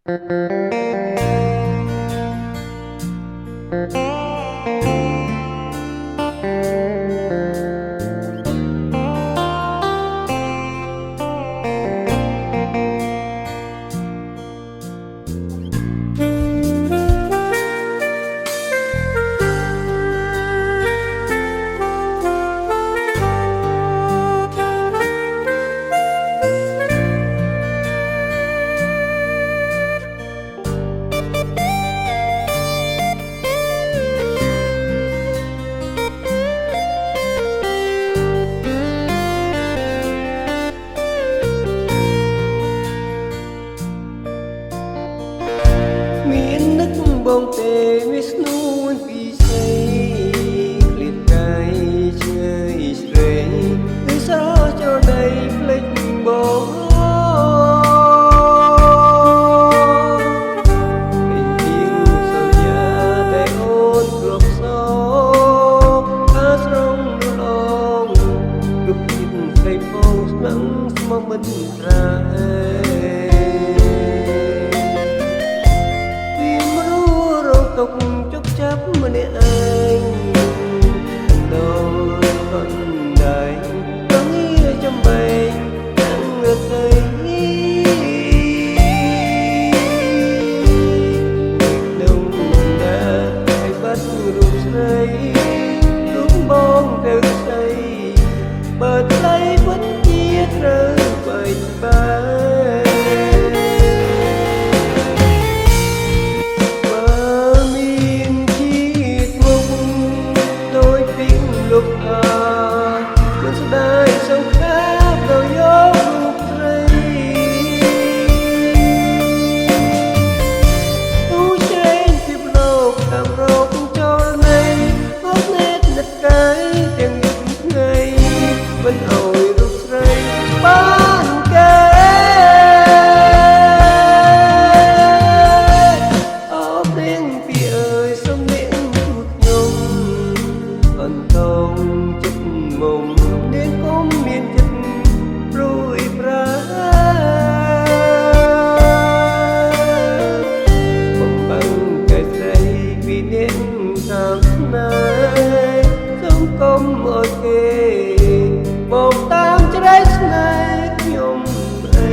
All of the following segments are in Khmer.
មាននឹកបងទេវាស្នួនពីស្អីឃ្លាតកាយឆ្ងាយស្រីគឺស្រស់ចូលដីភ្លេចបងពេញជាងសន្យាតែអូនគ្របសងអាស្រងរងគឺពីស្រីផងស្នឹងស្មោះមិនត្រាទុកជប់ចាប់ម្នាក់ឯងដល់កណ្ដាលបងងារចំបែងទាំងរតីនឹងណាឲ្យបាត់រូបស្រីរូបបងទៅស្អីបើថ្លៃពិតជាត្រូវបែកបាយមិនស្ដាយសង្ខារដល់យករូបស្រីទូច្រែងពីប្លោកតាមរកចូលនៃមកនេតនឹកកាយទាំងយប់ថ្ងៃមិនអោយរូបស្រីបានកែអោព្រៀងពីអើយសំនៀងទូខ្ញុំអន្តងចិត្តមុំនាងគុំមានចិត្តព្រួយប្រាបំបាំងកាយស្រីពីនាងតាមណែសូមគុំអើយគេមកតាមច្រែកស្នេហ៍ខ្ញុំអី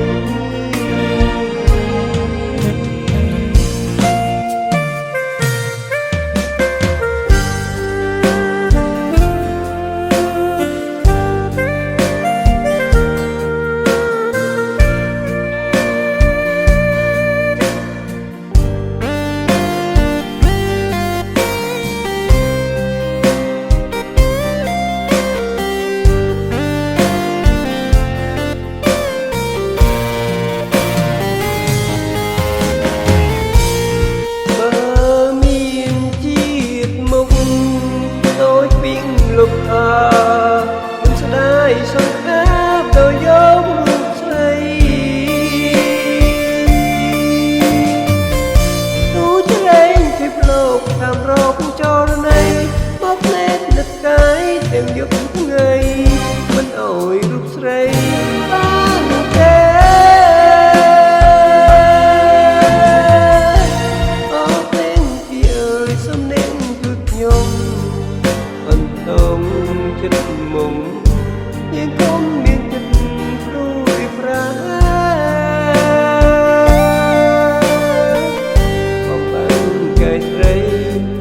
លុបអើមិនស្ដាយសង្ខារដល់យករូបស្រីទូច្រែងពីប្លោកតាមរកចូលនៃមកលេតនឹកកាយទាំងយប់ថ្ងៃមិនអោយរូបស្រីបានទេអរព្រេងពីអើយសំនៀងគឺខ្ញុំចិត្តមុំយើងគុំមានចិត្តព្រួយប្រាបំបាំងកាយស្រី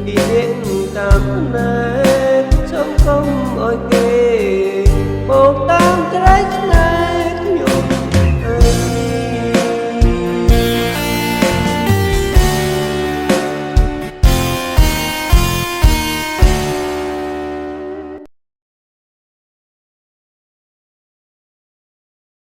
ពីនាងតាមណែសូមគុំអោយគេមក